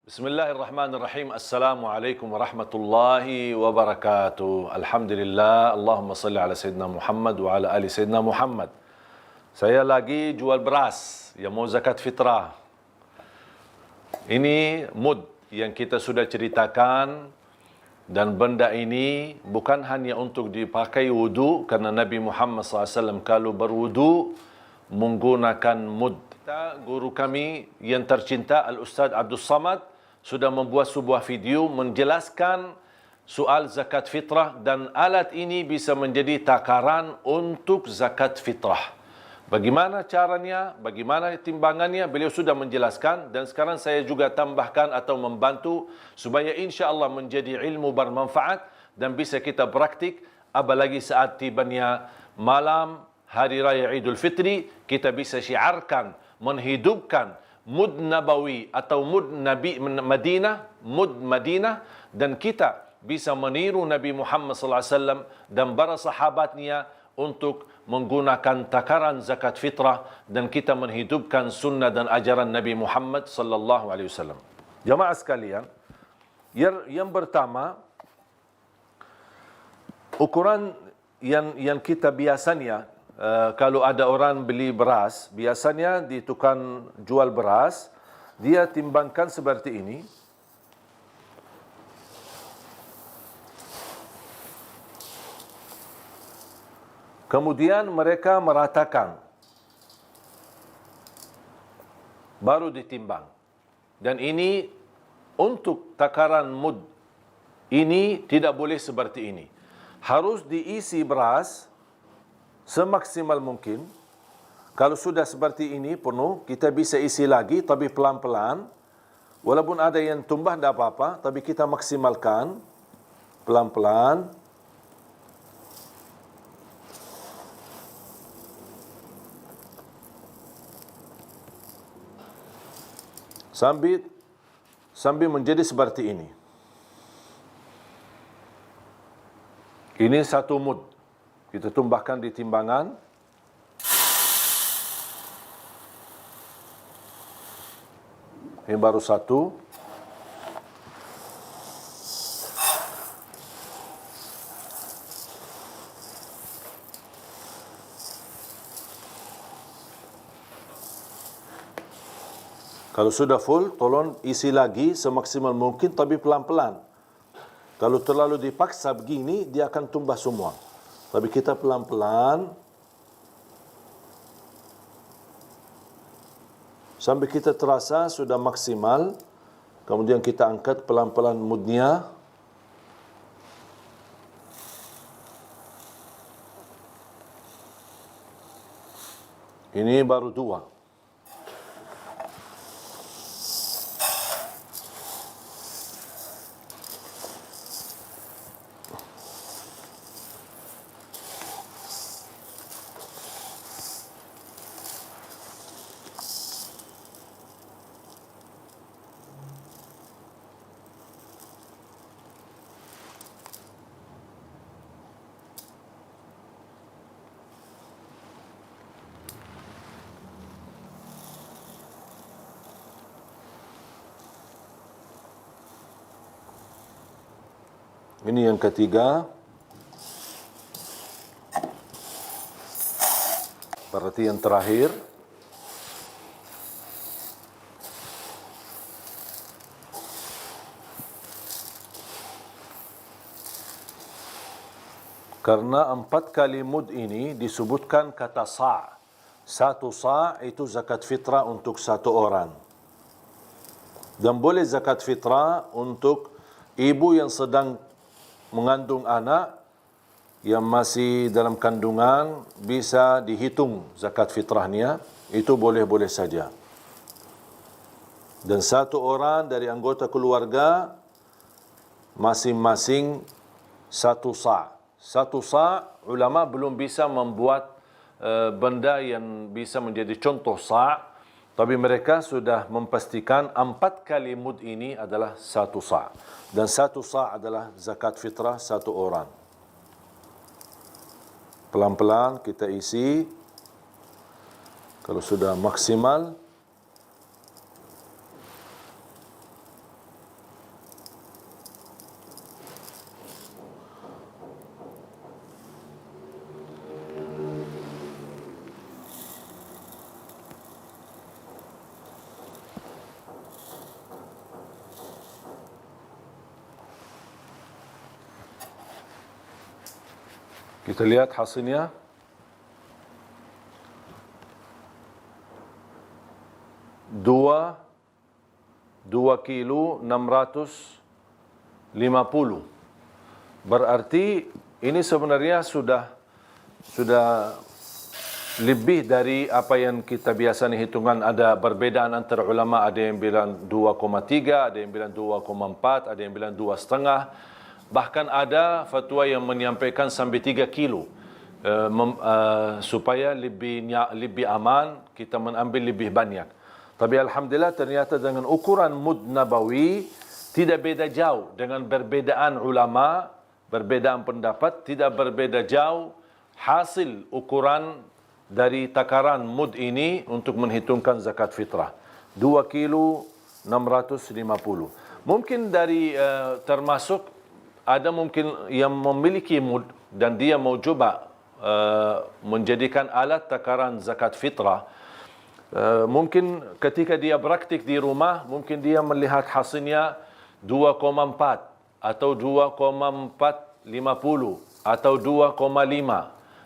Bismillahirrahmanirrahim. Assalamualaikum warahmatullahi wabarakatuh. Alhamdulillah. Allahumma salli ala Sayyidina Muhammad wa ala ali Sayyidina Muhammad. Saya lagi jual beras yang mau zakat fitrah. Ini mud yang kita sudah ceritakan, dan benda ini bukan hanya untuk dipakai wudu, karena Nabi Muhammad SAW kalau berwudu menggunakan mud. Guru kami yang tercinta Al-Ustaz Abdul Samad sudah membuat sebuah video menjelaskan soal zakat fitrah, dan alat ini bisa menjadi takaran untuk zakat fitrah. Bagaimana caranya, bagaimana timbangannya, beliau sudah menjelaskan, dan sekarang saya juga tambahkan atau membantu supaya insya-Allah menjadi ilmu bermanfaat dan bisa kita praktik, apalagi saat tibanya malam Hari Raya Idul Fitri, kita bisa syiarkan, menghidupkan mud nabawi atau mud Nabi Madinah, dan kita bisa meniru Nabi Muhammad SAW dan para sahabatnya untuk menggunakan takaran zakat fitrah, dan kita menghidupkan sunnah dan ajaran Nabi Muhammad SAW. Jamaah sekalian, yang pertama, ukuran yang kita biasanya, kalau ada orang beli beras, biasanya di tukang jual beras, dia timbangkan seperti ini. Kemudian mereka meratakan, baru ditimbang. Dan ini untuk takaran mud, ini tidak boleh seperti ini. Harus diisi beras semaksimal mungkin. Kalau sudah seperti ini penuh, kita bisa isi lagi, tapi pelan-pelan. Walaupun ada yang tumbah, tidak apa-apa, tapi kita maksimalkan pelan-pelan. Sambil menjadi seperti ini. Ini satu mud. Kita tumbahkan di timbangan. Ini baru satu. Kalau sudah full, tolong isi lagi semaksimal mungkin, tapi pelan-pelan. Kalau terlalu dipaksa begini, dia akan tumbah semua. Tapi kita pelan-pelan sampai kita terasa sudah maksimal. Kemudian kita angkat pelan-pelan mudnya. Ini baru dua. Ini yang ketiga. Berarti yang terakhir. Karena 4 kali mud ini disebutkan kata sa'. 1 sa' itu zakat fitrah untuk 1 orang. Dan boleh zakat fitrah untuk ibu yang sedang mengandung anak, yang masih dalam kandungan, bisa dihitung zakat fitrahnya, itu boleh-boleh saja. Dan 1 orang dari anggota keluarga, masing-masing 1 sa'. 1 sa', ulama belum bisa membuat benda yang bisa menjadi contoh sa', tapi mereka sudah memastikan 4 kali mud ini adalah 1 sa'. Dan 1 sa' adalah zakat fitrah 1 orang. Pelan-pelan kita isi. Kalau sudah maksimal, Kita lihat hasilnya. Dua kilo 650. Berarti ini sebenarnya sudah lebih dari apa yang kita biasa hitungan. Ada perbedaan antara ulama, ada yang bilang 2,3, ada yang bilang 2,4, ada yang bilang 2,5. Bahkan ada fatwa yang menyampaikan sampai 3 kilo. Supaya lebih aman, kita mengambil lebih banyak. Tapi alhamdulillah ternyata dengan ukuran mud nabawi tidak beda jauh. Dengan perbedaan ulama, perbedaan pendapat, tidak berbeda jauh hasil ukuran dari takaran mud ini untuk menghitungkan zakat fitrah. 2 kilo 650. Mungkin dari termasuk ada mungkin yang memiliki mud dan dia mau coba menjadikan alat takaran zakat fitrah. Mungkin ketika dia praktik di rumah, mungkin dia melihat hasilnya 2,4 atau 2,450 atau 2,5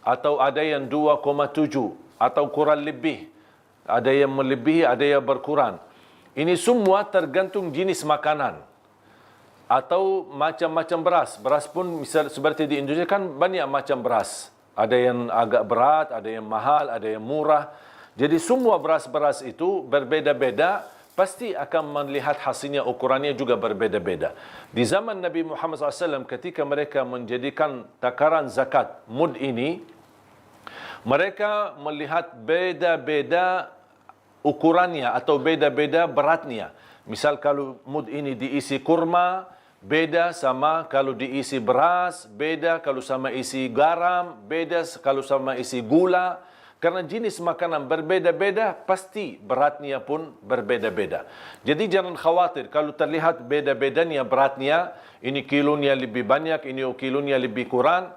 atau ada yang 2,7 atau kurang lebih. Ada yang melebihi, ada yang berkurang. Ini semua tergantung jenis makanan atau macam-macam beras. Beras pun misal seperti di Indonesia kan banyak macam beras. Ada yang agak berat, ada yang mahal, ada yang murah. Jadi semua beras-beras itu berbeda-beda, pasti akan melihat hasilnya, ukurannya juga berbeda-beda. Di zaman Nabi Muhammad SAW ketika mereka menjadikan takaran zakat mud ini, mereka melihat beda-beda ukurannya atau beda-beda beratnya. Misal kalau mud ini diisi kurma, beda sama kalau diisi beras, beda kalau sama isi garam, beda kalau sama isi gula. Karena jenis makanan berbeda-beda, pasti beratnya pun berbeda-beda. Jadi jangan khawatir kalau terlihat beda-bedanya beratnya, ini kilonya lebih banyak, ini kilonya lebih kurang,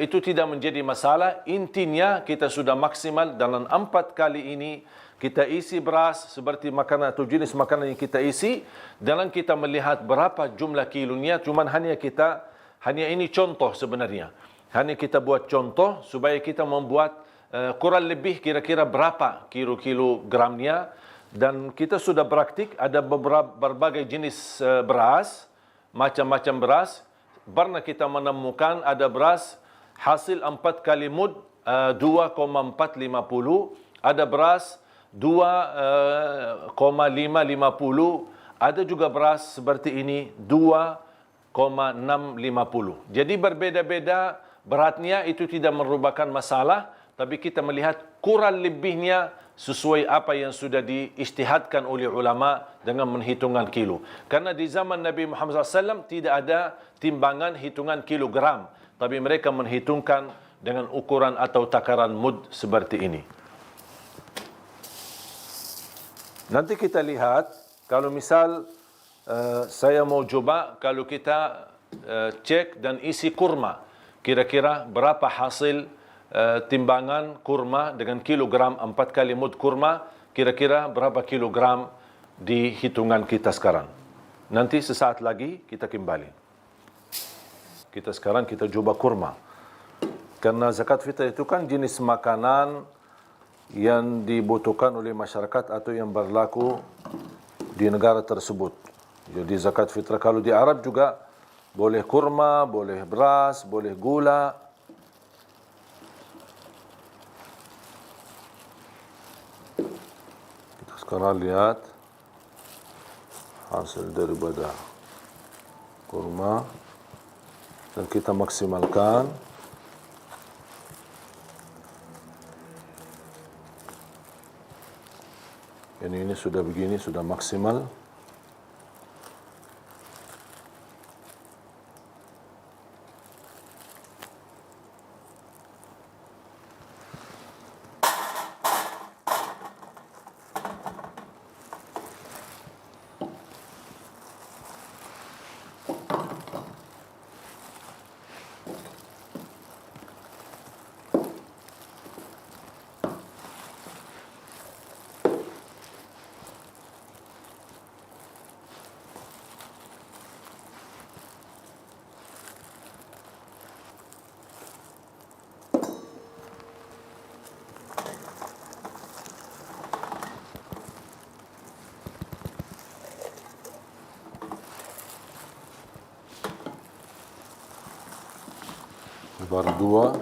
itu tidak menjadi masalah. Intinya kita sudah maksimal dalam 4 kali ini kita isi beras seperti makanan atau jenis makanan yang kita isi, dalam kita melihat berapa jumlah kilonya. Cuman hanya ini contoh sebenarnya. Hanya kita buat contoh supaya kita membuat kurang lebih kira-kira berapa kilogramnya. Dan kita sudah praktik, ada berbagai jenis beras, macam-macam beras. Pernah kita menemukan ada beras hasil 4 kali mud 2,450, ada beras 2,550, ada juga beras seperti ini 2,650. Jadi berbeda-beda beratnya, itu tidak merupakan masalah. Tapi kita melihat kurang lebihnya sesuai apa yang sudah diijtihadkan oleh ulama dengan menghitungkan kilo. Karena di zaman Nabi Muhammad SAW tidak ada timbangan hitungan kilogram. Tapi mereka menghitungkan dengan ukuran atau takaran mud seperti ini. Nanti kita lihat, kalau misal saya mau coba, kalau kita cek dan isi kurma, kira-kira berapa hasil timbangan kurma dengan kilogram 4 kali mud kurma, kira-kira berapa kilogram di hitungan kita sekarang. Nanti sesaat lagi kita kembali. Sekarang kita coba kurma. Karena zakat fitrah itu kan jenis makanan yang dibutuhkan oleh masyarakat atau yang berlaku di negara tersebut. Jadi zakat fitrah kalau di Arab juga boleh kurma, boleh beras, boleh gula. Sekarang lihat hasil daripada kurma dan kita maksimalkan. Ini sudah begini, sudah maksimal. berdua.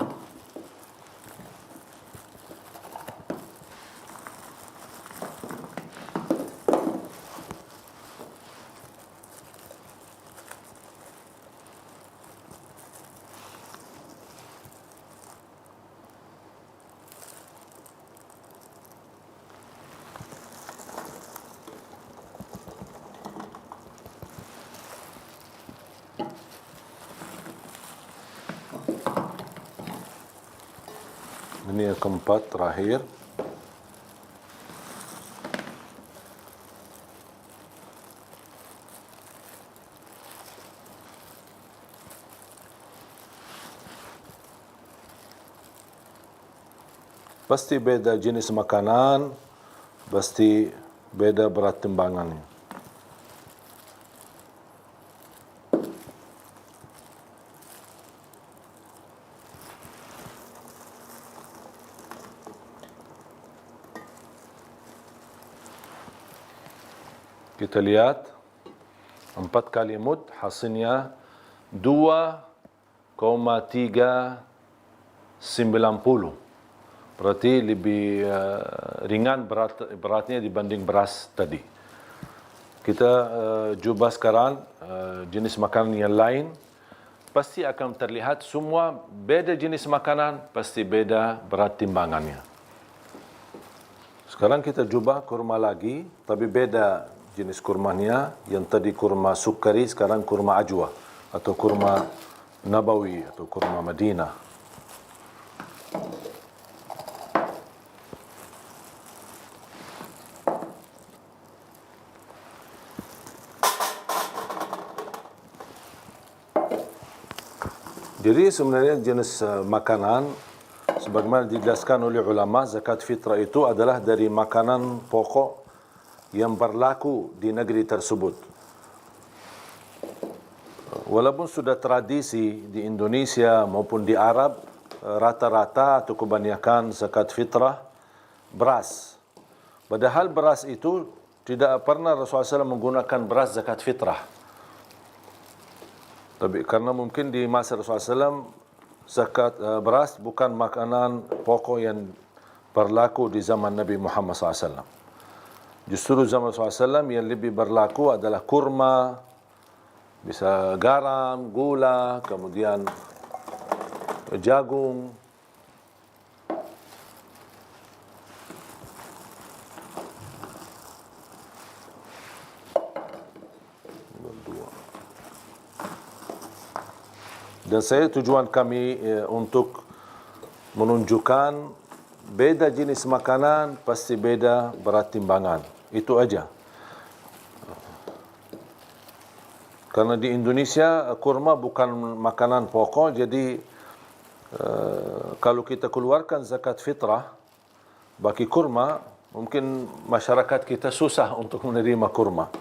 Ini yang keempat terakhir. Pasti beda jenis makanan, pasti beda berat timbangannya. Kita lihat 4 kali mud hasilnya 2,390. Berarti lebih ringan beratnya dibanding beras tadi. Kita cuba sekarang jenis makanan yang lain. Pasti akan terlihat semua beda jenis makanan, pasti beda berat timbangannya. Sekarang kita cuba kurma lagi, tapi beda jenis kurmanya. Yang tadi kurma sukari, sekarang kurma ajwa atau kurma nabawi atau kurma Madinah. Jadi sebenarnya jenis makanan sebagaimana dijelaskan oleh ulama, zakat fitrah itu adalah dari makanan pokok yang berlaku di negeri tersebut. Walaupun sudah tradisi di Indonesia maupun di Arab, rata-rata atau kebanyakan zakat fitrah beras. Padahal beras itu tidak pernah Rasulullah SAW menggunakan beras zakat fitrah. Tapi karena mungkin di masa Rasulullah SAW zakat beras bukan makanan pokok yang berlaku di zaman Nabi Muhammad SAW. Justru zaman Rasulullah SAW yang lebih berlaku adalah kurma, bisa garam, gula, kemudian jagung. Dan saya tujuan kami untuk menunjukkan beda jenis makanan pasti beda berat timbangan. Itu aja. Karena di Indonesia kurma bukan makanan pokok, jadi kalau kita keluarkan zakat fitrah bagi kurma, mungkin masyarakat kita susah untuk menerima kurma.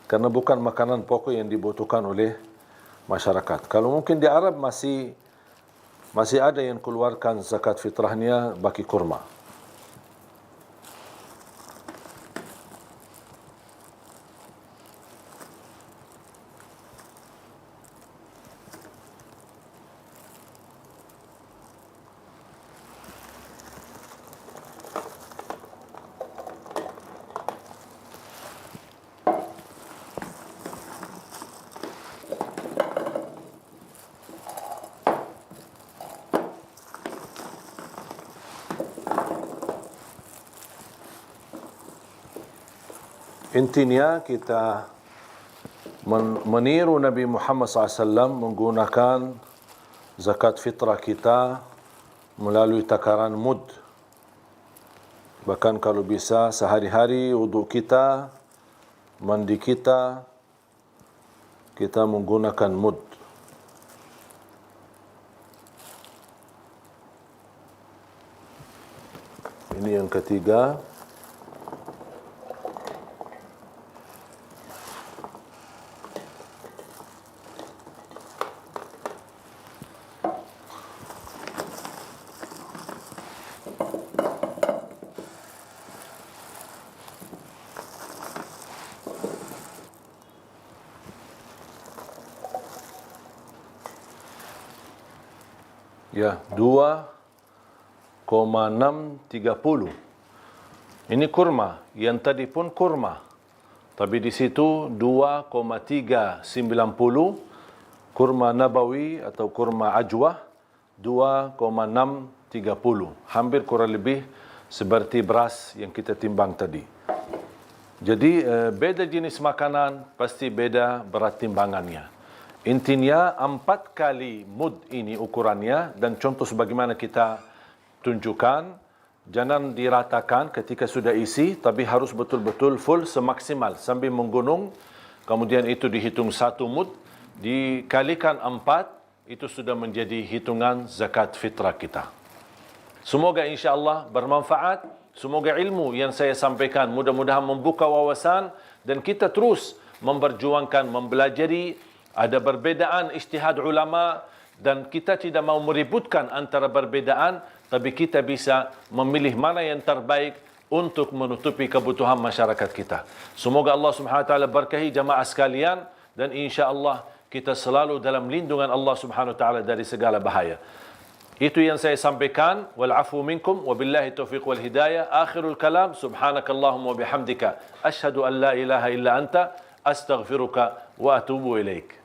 Karena bukan makanan pokok yang dibutuhkan oleh masyarakat. Kalau mungkin di Arab masih ada yang keluarkan zakat fitrahnya bagi kurma. Intinya kita meniru Nabi Muhammad SAW menggunakan zakat fitrah kita melalui takaran mud. Bahkan kalau bisa sehari-hari wudu kita, mandi kita menggunakan mud. Ini yang ketiga. Ya, 2,630. Ini kurma. Yang tadi pun kurma. Tapi di situ 2,390. Kurma nabawi atau kurma ajwah 2,630. Hampir kurang lebih seperti beras yang kita timbang tadi. Jadi beda jenis makanan, pasti beda berat timbangannya. Intinya 4 kali mud ini ukurannya, dan contoh sebagaimana kita tunjukkan, jangan diratakan ketika sudah isi, tapi harus betul-betul full semaksimal sambil menggunung. Kemudian itu dihitung 1 mud, dikalikan 4, itu sudah menjadi hitungan zakat fitrah kita. Semoga insya-Allah bermanfaat. Semoga ilmu yang saya sampaikan mudah-mudahan membuka wawasan dan kita terus memperjuangkan, mempelajari. Ada perbedaan ijtihad ulama dan kita tidak mau meributkan antara perbedaan, tapi kita bisa memilih mana yang terbaik untuk menutupi kebutuhan masyarakat kita. Semoga Allah Subhanahu wa taala berkahi jamaah sekalian dan insya-Allah kita selalu dalam lindungan Allah Subhanahu wa taala dari segala bahaya. Itu yang saya sampaikan. Wal afu minkum wa billahi taufiq wal hidayah. Akhirul kalam, subhanakallahumma wa bihamdika asyhadu an la ilaha illa anta astaghfiruka wa atubu ilaik.